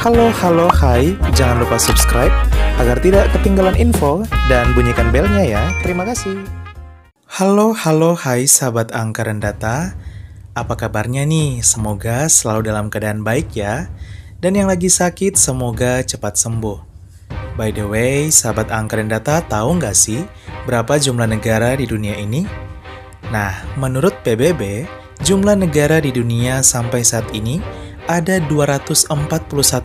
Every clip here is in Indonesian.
Hai, jangan lupa subscribe agar tidak ketinggalan info dan bunyikan belnya ya. Terima kasih. Hai sahabat angka dan data. Apa kabarnya nih? Semoga selalu dalam keadaan baik ya. Dan yang lagi sakit semoga cepat sembuh. By the way, sahabat angka dan data tahu nggak sih berapa jumlah negara di dunia ini? Nah, menurut PBB, jumlah negara di dunia sampai saat ini ada 241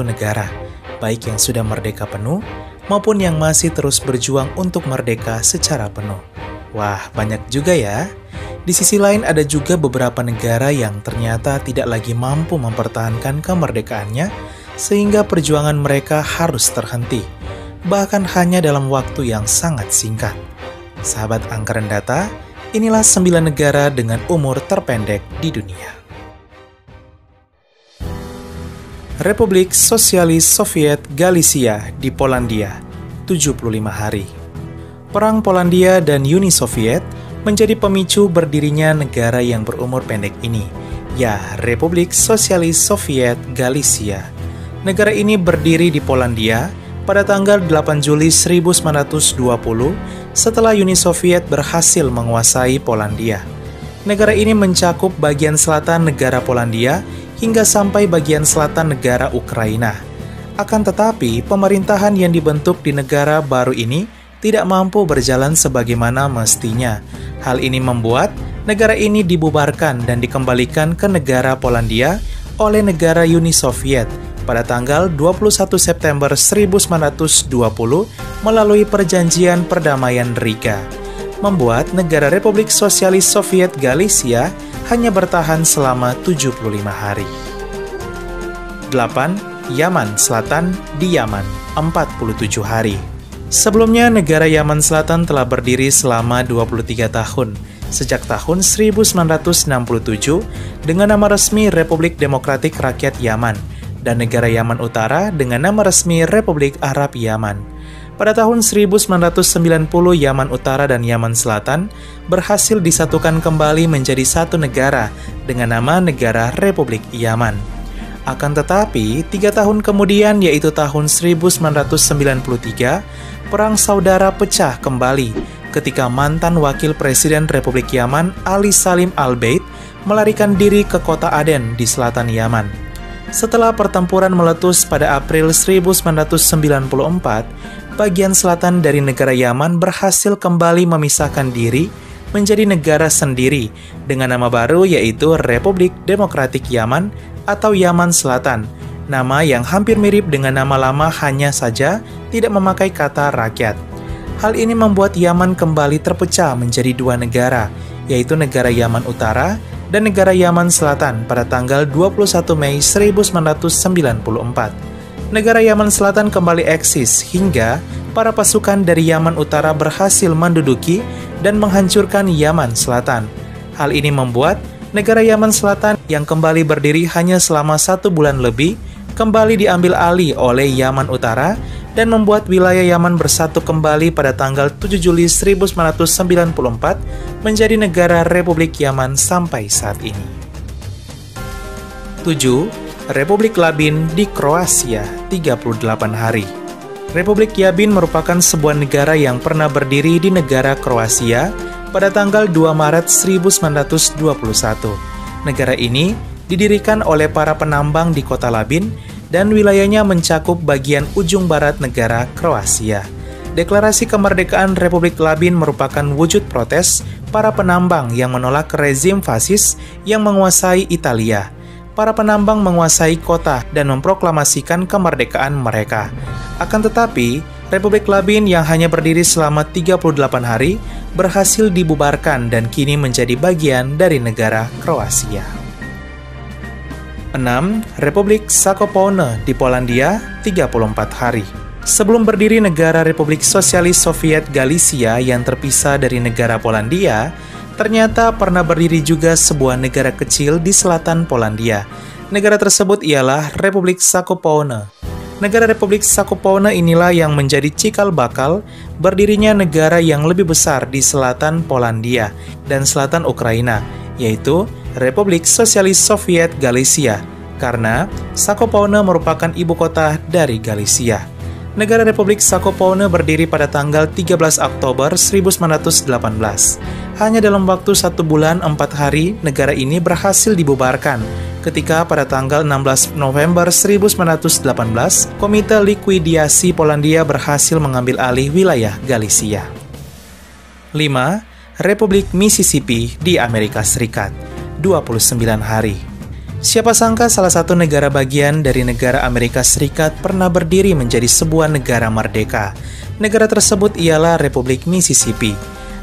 negara, baik yang sudah merdeka penuh maupun yang masih terus berjuang untuk merdeka secara penuh. Wah, banyak juga ya. Di sisi lain ada juga beberapa negara yang ternyata tidak lagi mampu mempertahankan kemerdekaannya sehingga perjuangan mereka harus terhenti, bahkan hanya dalam waktu yang sangat singkat. Sahabat angka dan data, inilah 9 negara dengan umur terpendek di dunia. Republik Sosialis Soviet Galicia di Polandia, 75 hari. Perang Polandia dan Uni Soviet menjadi pemicu berdirinya negara yang berumur pendek ini, ya Republik Sosialis Soviet Galicia. Negara ini berdiri di Polandia pada tanggal 8 Juli 1920 setelah Uni Soviet berhasil menguasai Polandia. Negara ini mencakup bagian selatan negara Polandia hingga sampai bagian selatan negara Ukraina. Akan tetapi, pemerintahan yang dibentuk di negara baru ini tidak mampu berjalan sebagaimana mestinya. Hal ini membuat negara ini dibubarkan dan dikembalikan ke negara Polandia oleh negara Uni Soviet pada tanggal 21 September 1920 melalui Perjanjian Perdamaian Riga, membuat negara Republik Sosialis Soviet Galicia hanya bertahan selama 75 hari. 8. Yaman Selatan di Yaman, 47 hari. Sebelumnya, negara Yaman Selatan telah berdiri selama 23 tahun, sejak tahun 1967 dengan nama resmi Republik Demokratik Rakyat Yaman, dan negara Yaman Utara dengan nama resmi Republik Arab Yaman. Pada tahun 1990, Yaman Utara dan Yaman Selatan berhasil disatukan kembali menjadi satu negara dengan nama Negara Republik Yaman. Akan tetapi, 3 tahun kemudian, yaitu tahun 1993, Perang Saudara pecah kembali ketika mantan Wakil Presiden Republik Yaman, Ali Salim Al-Beid, melarikan diri ke kota Aden di selatan Yaman. Setelah pertempuran meletus pada April 1994, bagian selatan dari negara Yaman berhasil kembali memisahkan diri menjadi negara sendiri dengan nama baru yaitu Republik Demokratik Yaman atau Yaman Selatan, nama yang hampir mirip dengan nama lama hanya saja tidak memakai kata rakyat. Hal ini membuat Yaman kembali terpecah menjadi 2 negara, yaitu negara Yaman Utara dan negara Yaman Selatan pada tanggal 21 Mei 1994. Negara Yaman Selatan kembali eksis hingga para pasukan dari Yaman Utara berhasil menduduki dan menghancurkan Yaman Selatan. Hal ini membuat negara Yaman Selatan yang kembali berdiri hanya selama 1 bulan lebih kembali diambil alih oleh Yaman Utara dan membuat wilayah Yaman bersatu kembali pada tanggal 7 Juli 1994 menjadi negara Republik Yaman sampai saat ini. 7. Republik Labin di Kroasia, 38 hari. Republik Yabin merupakan sebuah negara yang pernah berdiri di negara Kroasia pada tanggal 2 Maret 1921. Negara ini didirikan oleh para penambang di kota Labin dan wilayahnya mencakup bagian ujung barat negara Kroasia. Deklarasi kemerdekaan Republik Labin merupakan wujud protes para penambang yang menolak rezim fasis yang menguasai Italia. Para penambang menguasai kota dan memproklamasikan kemerdekaan mereka. Akan tetapi, Republik Labin yang hanya berdiri selama 38 hari berhasil dibubarkan dan kini menjadi bagian dari negara Kroasia. 6. Republik Sakopone di Polandia, 34 hari. Sebelum berdiri negara Republik Sosialis Soviet Galicia yang terpisah dari negara Polandia, ternyata pernah berdiri juga sebuah negara kecil di selatan Polandia. Negara tersebut ialah Republik Sakopone. Negara Republik Sakopone inilah yang menjadi cikal bakal berdirinya negara yang lebih besar di selatan Polandia dan selatan Ukraina, yaitu Republik Sosialis Soviet Galicia. karena Zakopane merupakan ibu kota dari Galicia. Negara Republik Zakopane berdiri pada tanggal 13 Oktober 1918. Hanya dalam waktu 1 bulan 4 hari, negara ini berhasil dibubarkan ketika pada tanggal 16 November 1918, Komite Likuidiasi Polandia berhasil mengambil alih wilayah Galicia. 5. Republik Mississippi di Amerika Serikat, 29 hari. Siapa sangka salah satu negara bagian dari negara Amerika Serikat pernah berdiri menjadi sebuah negara merdeka. Negara tersebut ialah Republik Mississippi.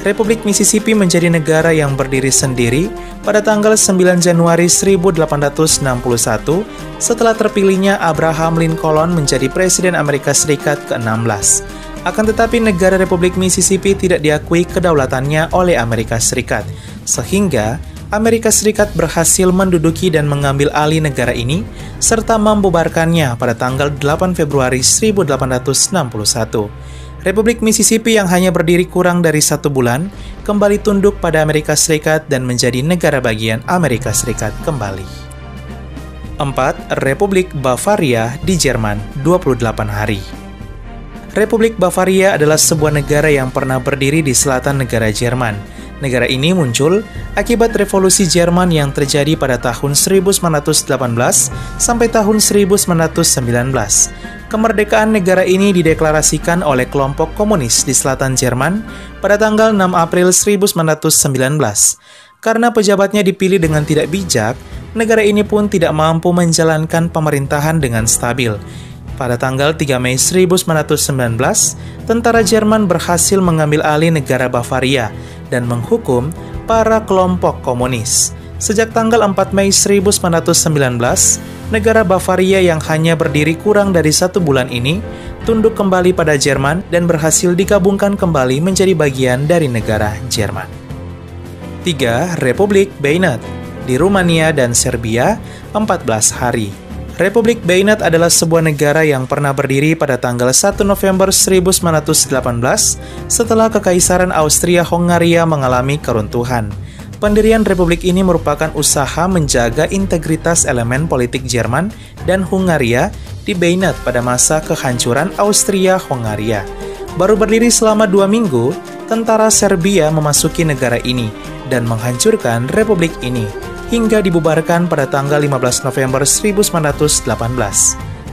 Republik Mississippi menjadi negara yang berdiri sendiri pada tanggal 9 Januari 1861 setelah terpilihnya Abraham Lincoln menjadi Presiden Amerika Serikat ke-16. Akan tetapi negara Republik Mississippi tidak diakui kedaulatannya oleh Amerika Serikat, sehingga Amerika Serikat berhasil menduduki dan mengambil alih negara ini, serta membubarkannya pada tanggal 8 Februari 1861. Republik Mississippi yang hanya berdiri kurang dari 1 bulan, kembali tunduk pada Amerika Serikat dan menjadi negara bagian Amerika Serikat kembali. 4. Republik Bavaria di Jerman, 28 hari. Republik Bavaria adalah sebuah negara yang pernah berdiri di selatan negara Jerman. Negara ini muncul akibat revolusi Jerman yang terjadi pada tahun 1918 sampai tahun 1919. Kemerdekaan negara ini dideklarasikan oleh kelompok komunis di selatan Jerman pada tanggal 6 April 1919. Karena pejabatnya dipilih dengan tidak bijak, negara ini pun tidak mampu menjalankan pemerintahan dengan stabil. Pada tanggal 3 Mei 1919, tentara Jerman berhasil mengambil alih negara Bavaria dan menghukum para kelompok komunis. Sejak tanggal 4 Mei 1919, negara Bavaria yang hanya berdiri kurang dari 1 bulan ini tunduk kembali pada Jerman dan berhasil digabungkan kembali menjadi bagian dari negara Jerman. 3. Republik Beinet di Rumania dan Serbia, 14 hari. Republik Beinet adalah sebuah negara yang pernah berdiri pada tanggal 1 November 1918 setelah Kekaisaran Austria-Hongaria mengalami keruntuhan. Pendirian republik ini merupakan usaha menjaga integritas elemen politik Jerman dan Hungaria di Beinet pada masa kehancuran Austria-Hongaria. Baru berdiri selama 2 minggu, tentara Serbia memasuki negara ini dan menghancurkan republik ini, hingga dibubarkan pada tanggal 15 November 1918.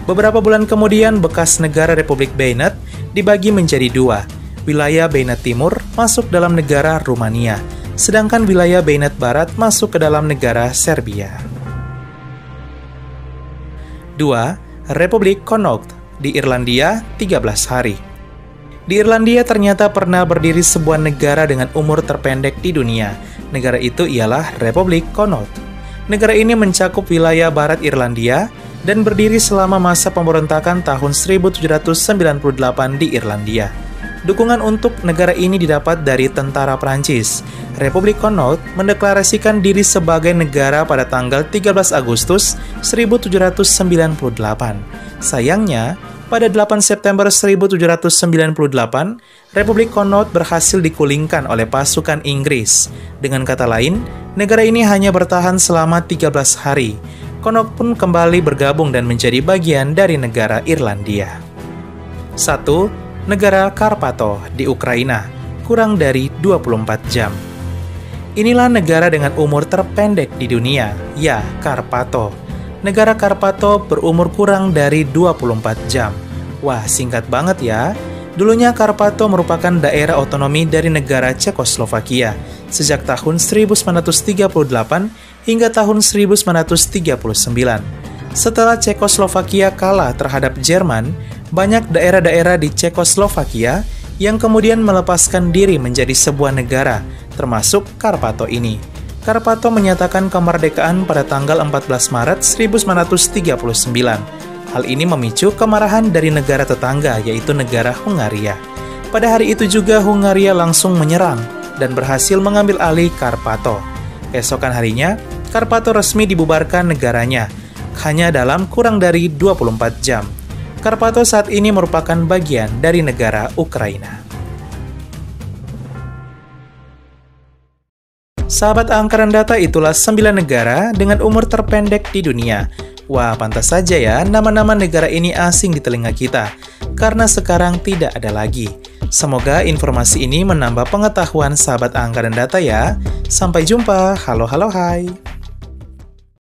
Beberapa bulan kemudian, bekas negara Republik Beinet dibagi menjadi 2. Wilayah Beinet Timur masuk dalam negara Rumania, sedangkan wilayah Beinet Barat masuk ke dalam negara Serbia. 2. Republik Connaught di Irlandia, 13 hari. Di Irlandia ternyata pernah berdiri sebuah negara dengan umur terpendek di dunia. Negara itu ialah Republik Connaught. Negara ini mencakup wilayah barat Irlandia dan berdiri selama masa pemberontakan tahun 1798 di Irlandia. Dukungan untuk negara ini didapat dari tentara Prancis. Republik Connaught mendeklarasikan diri sebagai negara pada tanggal 13 Agustus 1798. Sayangnya, pada 8 September 1798, Republik Connaught berhasil digulingkan oleh pasukan Inggris. Dengan kata lain, negara ini hanya bertahan selama 13 hari. Connaught pun kembali bergabung dan menjadi bagian dari negara Irlandia. 1. Negara Karpato di Ukraina, kurang dari 24 jam. Inilah negara dengan umur terpendek di dunia, ya, Karpato. Negara Karpato berumur kurang dari 24 jam. Wah, singkat banget ya. Dulunya Karpato merupakan daerah otonomi dari negara Cekoslovakia sejak tahun 1938 hingga tahun 1939. Setelah Cekoslovakia kalah terhadap Jerman, banyak daerah-daerah di Cekoslovakia yang kemudian melepaskan diri menjadi sebuah negara, termasuk Karpato ini. Karpato menyatakan kemerdekaan pada tanggal 14 Maret 1939. Hal ini memicu kemarahan dari negara tetangga, yaitu negara Hungaria. Pada hari itu juga Hungaria langsung menyerang dan berhasil mengambil alih Karpato. Esokan harinya, Karpato resmi dibubarkan negaranya, hanya dalam kurang dari 24 jam. Karpato saat ini merupakan bagian dari negara Ukraina. Sahabat angkaran data, itulah 9 negara dengan umur terpendek di dunia. Wah, pantas saja ya nama-nama negara ini asing di telinga kita, karena sekarang tidak ada lagi. Semoga informasi ini menambah pengetahuan sahabat angka dan data ya. Sampai jumpa, halo halo hai.